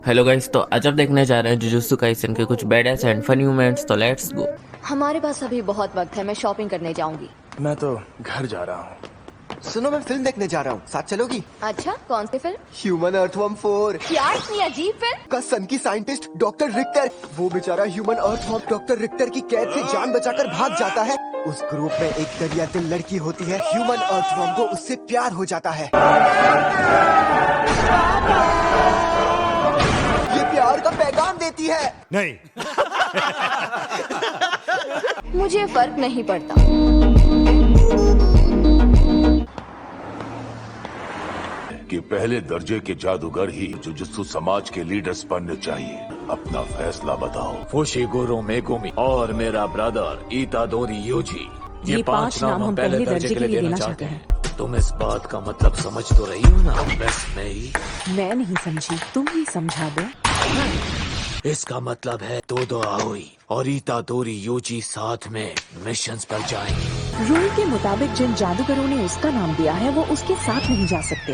Hello guys, तो आज आप देखने जा रहे हैं जुजुत्सु काइसेन के कुछ बैडएस एंड फनी मोमेंट्स। तो लेट्स गो। हमारे पास अभी बहुत वक्त है। मैं शॉपिंग करने जाऊंगी। मैं तो घर जा रहा हूँ। सुनो, मैं फिल्म देखने जा रहा हूँ, साथ चलोगी? अच्छा, कौन सी फिल्म? Human earthworm 4। क्या इतनी अजीब फिल्म? का सन की साइंटिस्ट डॉक्टर रिक्टर, वो बेचारा ह्यूमन अर्थवर्म डॉक्टर रिक्टर की कैद से जान बचाकर भाग जाता है। उस ग्रुप में एक दरिया दिल लड़की होती है। ह्यूमन अर्थवर्म को उससे प्यार हो जाता है। ये प्यार का पैगाम देती है। नहीं। मुझे फर्क नहीं पड़ता। कि पहले दर्जे के जादूगर ही जुजुत्सु समाज के लीडर्स बनने चाहिए। अपना फैसला बताओ। फुशिगुरु मेगुमी और मेरा ब्रदर इतादोरी यूजी, ये 5 नाम हम पहले दर्जे के लिए देना चाहते हैं। तुम इस बात का मतलब समझ तो रही हो ना? बस मैं नहीं समझी, तुम ही समझा दो। इसका मतलब है तोदो आओई और इतादोरी यूजी साथ में मिशंस पर जाएंगे। रूल के मुताबिक जिन जादूगरों ने उसका नाम दिया है वो उसके साथ नहीं जा सकते।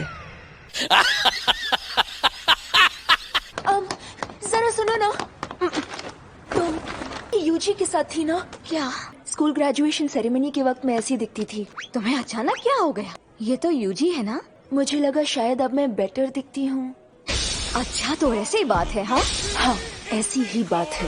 जरा सुनो ना, तुम यूजी के साथ थी ना? क्या स्कूल ग्रेजुएशन सेरेमनी के वक्त मैं ऐसी दिखती थी? तुम्हें अचानक क्या हो गया? ये तो यूजी है ना? मुझे लगा शायद अब मैं बेटर दिखती हूँ। अच्छा, तो ऐसी बात है? हाँ हाँ, ऐसी ही बात है।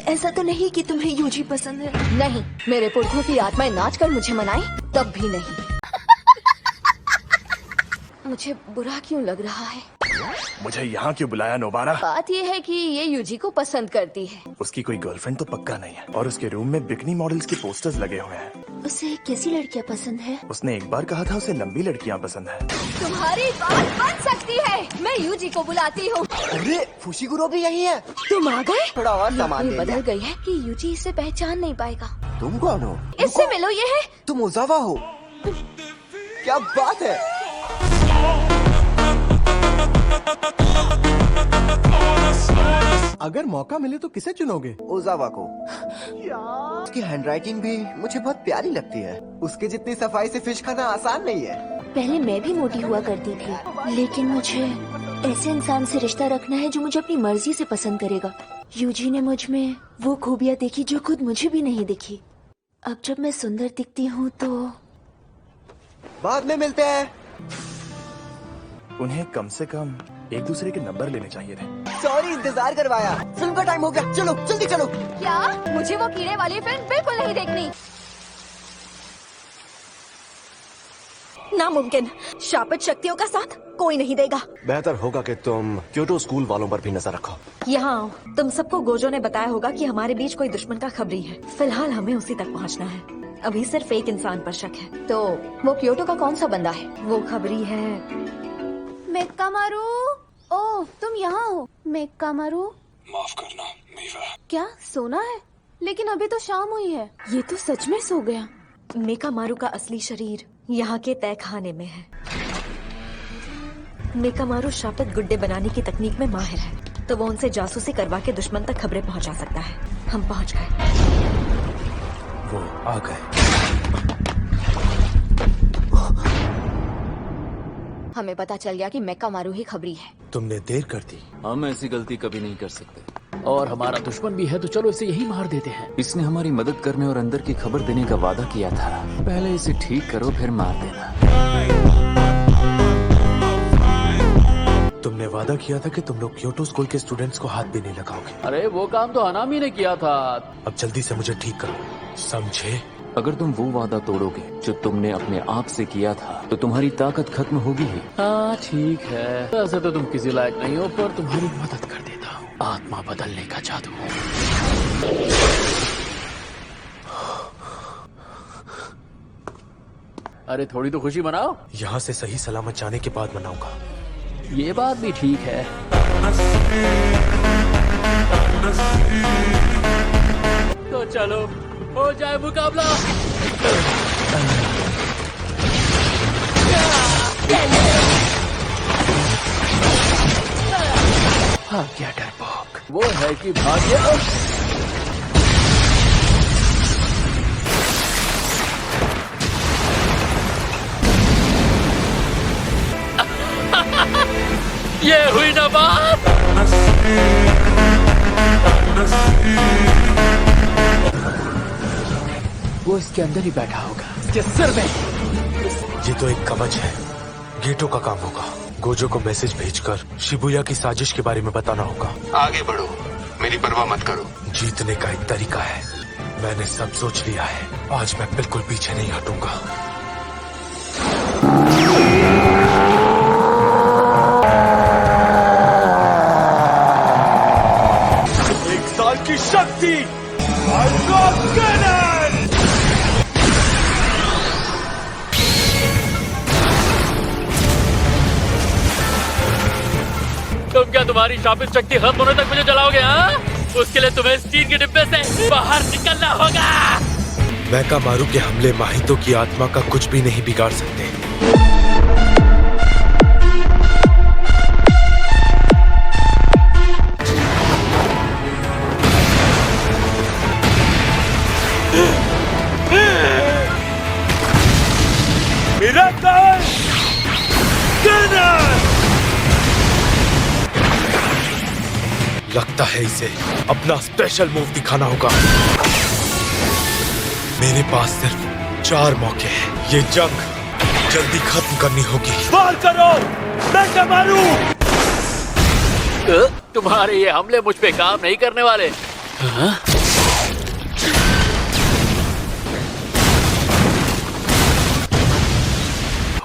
ऐसा तो नहीं कि तुम्हें यूजी पसंद है? नहीं, मेरे पुरखों की आत्माएं नाच कर मुझे मनाए, तब भी नहीं। मुझे बुरा क्यों लग रहा है? मुझे यहाँ क्यों बुलाया नोबारा? बात ये है कि ये यूजी को पसंद करती है। उसकी कोई गर्लफ्रेंड तो पक्का नहीं है और उसके रूम में बिकनी मॉडल्स की पोस्टर्स लगे हुए हैं। उसे कैसी लड़कियाँ पसंद है? उसने एक बार कहा था उसे लंबी लड़कियाँ पसंद है। तुम्हारी बात बन सकती है। मैं यूजी को बुलाती हूँ। अरे फुशिगुरु भी यही है। तुम आ गए? थोड़ा और सामान ये दे बदल दिया। गई है कि यूजी इसे पहचान नहीं पाएगा। तुम कौन हो? इससे मिलो, ये है। तुम ओजावा हो? क्या बात है। अगर मौका मिले तो किसे चुनोगे? ओजावा को। उसकी हैंडराइटिंग भी मुझे बहुत प्यारी लगती है। उसके जितनी सफाई से फिश खाना आसान नहीं है। पहले मैं भी मोटी हुआ करती थी, लेकिन मुझे ऐसे इंसान से रिश्ता रखना है जो मुझे अपनी मर्जी से पसंद करेगा। यूजी ने मुझ में वो खूबियाँ देखी जो खुद मुझे भी नहीं दिखी। अब जब मैं सुंदर दिखती हूँ तो बाद में मिलते हैं। उन्हें कम से कम एक दूसरे के नंबर लेने चाहिए थे। सॉरी, इंतजार करवाया। फिल्म का टाइम हो गया, चलो जल्दी चलो। क्या? मुझे वो कीड़े वाली फिल्म बिल्कुल नहीं देखनी। नामुमकिन। शापित शक्तियों का साथ कोई नहीं देगा। बेहतर होगा कि तुम क्योटो स्कूल वालों पर भी नजर रखो। यहाँ आओ। तुम सबको गोजो ने बताया होगा कि हमारे बीच कोई दुश्मन का खबरी है। फिलहाल हमें उसी तक पहुँचना है। अभी सिर्फ एक इंसान पर शक है। तो वो क्योटो का कौन सा बंदा है? वो खबरी है मेक्कामारू। ओह, तुम यहाँ हो। मेक्कामारू, माफ करना मीवा। क्या सोना है? लेकिन अभी तो शाम हुई है। ये तो सच में सो गया। मेकामारू का असली शरीर यहाँ के तय खाने में है। मेकामारू शापित गुड्डे बनाने की तकनीक में माहिर है, तो वो उनसे जासूसी करवा के दुश्मन तक खबरें पहुँचा सकता है। हम पहुँच गए। वो आ गए। हमें पता चल गया कि मेक्कामारू ही खबरी है। तुमने देर कर दी। हम ऐसी गलती कभी नहीं कर सकते और हमारा दुश्मन भी है, तो चलो इसे यही मार देते हैं। इसने हमारी मदद करने और अंदर की खबर देने का वादा किया था। पहले इसे ठीक करो फिर मार देना। तुमने वादा किया था कि तुम लोग क्योटो स्कूल के स्टूडेंट्स को हाथ भी नहीं लगाओगे। अरे वो काम तो अनामी ने किया था। अब जल्दी से मुझे ठीक करो, समझे? अगर तुम वो वादा तोड़ोगे जो तुमने अपने आप से किया था तो तुम्हारी ताकत खत्म होगी ही। हाँ ठीक है, वैसे तो तुम किसी लायक नहीं हो, पर तुम्हारी मदद कर देता हूँ। आत्मा बदलने का जादू। अरे थोड़ी तो खुशी मनाओ। यहाँ से सही सलामत जाने के बाद मनाऊंगा। ये बात भी ठीक है। तो चलो हो जाए मुकाबला। हाँ क्या डरपोक। वो है कि भाग्य। ये हुई ना बात। वो इसके अंदर ही बैठा होगा, इसके सिर में। ये तो एक कवच है, गेटो का काम होगा। गोजो को मैसेज भेजकर शिबुया की साजिश के बारे में बताना होगा। आगे बढ़ो, मेरी परवाह मत करो। जीतने का एक तरीका है, मैंने सब सोच लिया है। आज मैं बिल्कुल पीछे नहीं हटूंगा। एक साल की शक्ति तुम क्या तुम्हारी शापित शक्ति खत्म होने तक मुझे जलाओगे? हाँ, उसके लिए तुम्हें स्टील के डिब्बे से बाहर निकलना होगा। मैकामारू के हमले माहितो की आत्मा का कुछ भी नहीं बिगाड़ सकते। लगता है इसे अपना स्पेशल मूव दिखाना होगा। मेरे पास सिर्फ 4 मौके हैं। ये जंग जल्दी खत्म करनी होगी। वार करो, मैकामारू! तुम्हारे ये हमले मुझ पे काम नहीं करने वाले। हाँ?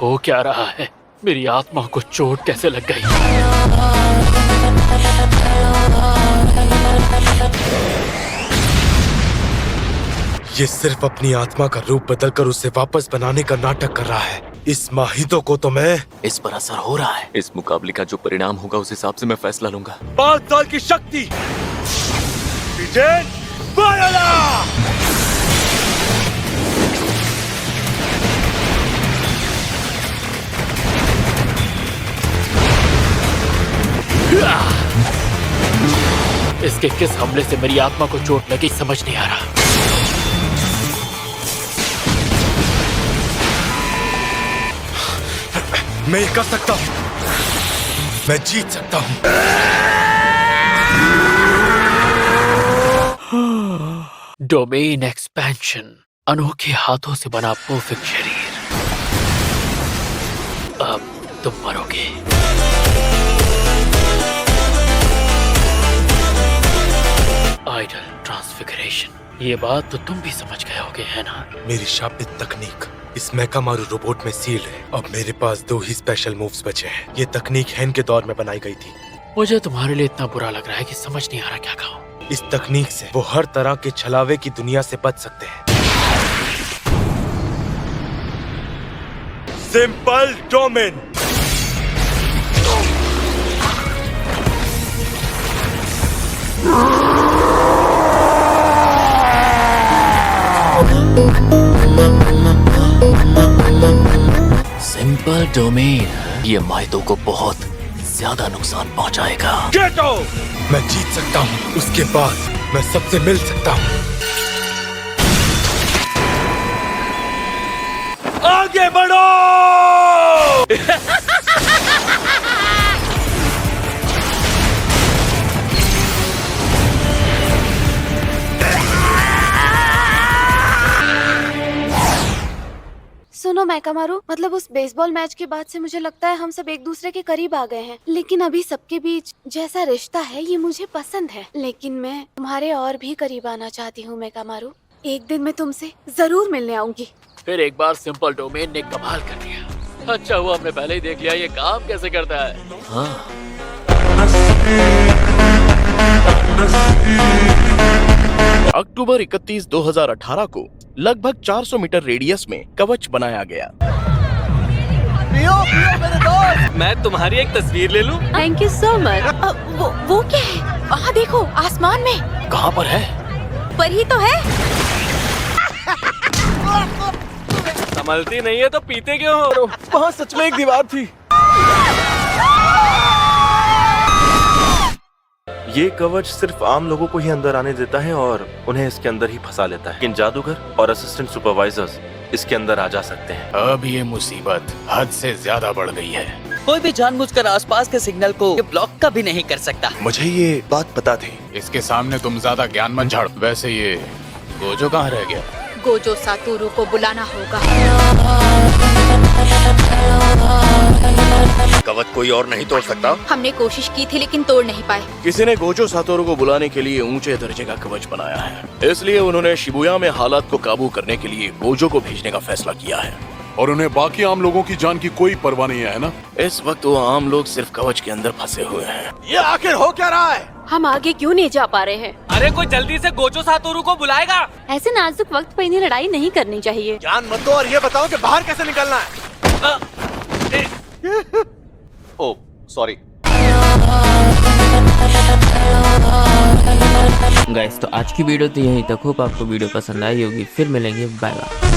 हो क्या रहा है? मेरी आत्मा को चोट कैसे लग गई? ये सिर्फ अपनी आत्मा का रूप बदलकर उसे वापस बनाने का नाटक कर रहा है। इस माहितो को तो मैं इस पर असर हो रहा है। इस मुकाबले का जो परिणाम होगा उस हिसाब से मैं फैसला लूंगा। 5 साल की शक्ति विजय बायला! इसके किस हमले से मेरी आत्मा को चोट लगी समझ नहीं आ रहा। मैं ये कर सकता हूँ, मैं जीत सकता हूँ। डोमेन एक्सपेंशन, अनोखे हाथों से बना परफेक्ट शरीर। अब तुम मरोगे। आइडल ट्रांसफिगरेशन, ये बात तो तुम भी समझ गए होगे, है ना? मेरी शापित तकनीक इस मैकामारू रोबोट में सील्ड है। अब मेरे पास 2 ही स्पेशल मूव्स बचे हैं। ये तकनीक हैन के दौर में बनाई गई थी। मुझे तुम्हारे लिए इतना बुरा लग रहा है कि समझ नहीं आ रहा क्या कहूँ। इस तकनीक से वो हर तरह के छलावे की दुनिया से बच सकते हैं। Simple domain. सिंपल डोमेन, ये माहितो को बहुत ज्यादा नुकसान पहुंचाएगा। गेटो! मैं जीत सकता हूँ, उसके बाद मैं सबसे मिल सकता हूँ। आगे बढ़ो! सुनो मैकामारू, मतलब उस बेसबॉल मैच के बाद से मुझे लगता है हम सब एक दूसरे के करीब आ गए हैं। लेकिन अभी सबके बीच जैसा रिश्ता है ये मुझे पसंद है। लेकिन मैं तुम्हारे और भी करीब आना चाहती हूँ मैकामारू। एक दिन मैं तुमसे जरूर मिलने आऊंगी। फिर एक बार सिंपल डोमेन ने कमाल कर दिया। अच्छा हुआ हमने पहले ही देख लिया ये काम कैसे करता है। हाँ। अक्टूबर 31, 2018 को लगभग 400 मीटर रेडियस में कवच बनाया गया। मैं तुम्हारी एक तस्वीर ले लूं? Thank you so much. वो क्या है? वहाँ देखो, आसमान में। कहाँ पर है? पर ही तो है। संभलती नहीं है तो पीते क्यों हो? वहाँ सच में एक दीवार थी। ये कवच सिर्फ आम लोगों को ही अंदर आने देता है और उन्हें इसके अंदर ही फंसा लेता है। लेकिन जादूगर और असिस्टेंट सुपरवाइजर्स इसके अंदर आ जा सकते हैं। अब ये मुसीबत हद से ज्यादा बढ़ गई है। कोई भी जानबूझकर आसपास के सिग्नल को ब्लॉक कभी नहीं कर सकता। मुझे ये बात पता थी। इसके सामने तुम ज्यादा ज्ञान मत झाड़। वैसे ये गोजो कहाँ रह गया? गोजो सातोरू को बुलाना होगा। कवच कोई और नहीं तोड़ सकता। हमने कोशिश की थी लेकिन तोड़ नहीं पाए। किसी ने गोजो सातोरू को बुलाने के लिए ऊंचे दर्जे का कवच बनाया है, इसलिए उन्होंने शिबुया में हालात को काबू करने के लिए गोजो को भेजने का फैसला किया है। और उन्हें बाकी आम लोगों की जान की कोई परवाह नहीं है ना? इस वक्त वो आम लोग सिर्फ कवच के अंदर फंसे हुए हैं। ये आखिर हो क्या रहा है? हम आगे क्यों नहीं जा पा रहे हैं? अरे कोई जल्दी से गोजो सातोरू को बुलाएगा। ऐसे नाजुक वक्त पर इन्हें लड़ाई नहीं करनी चाहिए। जान मत दो और ये बताओ कि बाहर कैसे निकलना है। ओ सॉरी। गाइस तो आज की वीडियो तो यहीं तक। होप आपको वीडियो पसंद आई होगी। फिर मिलेंगे, बाय बाय।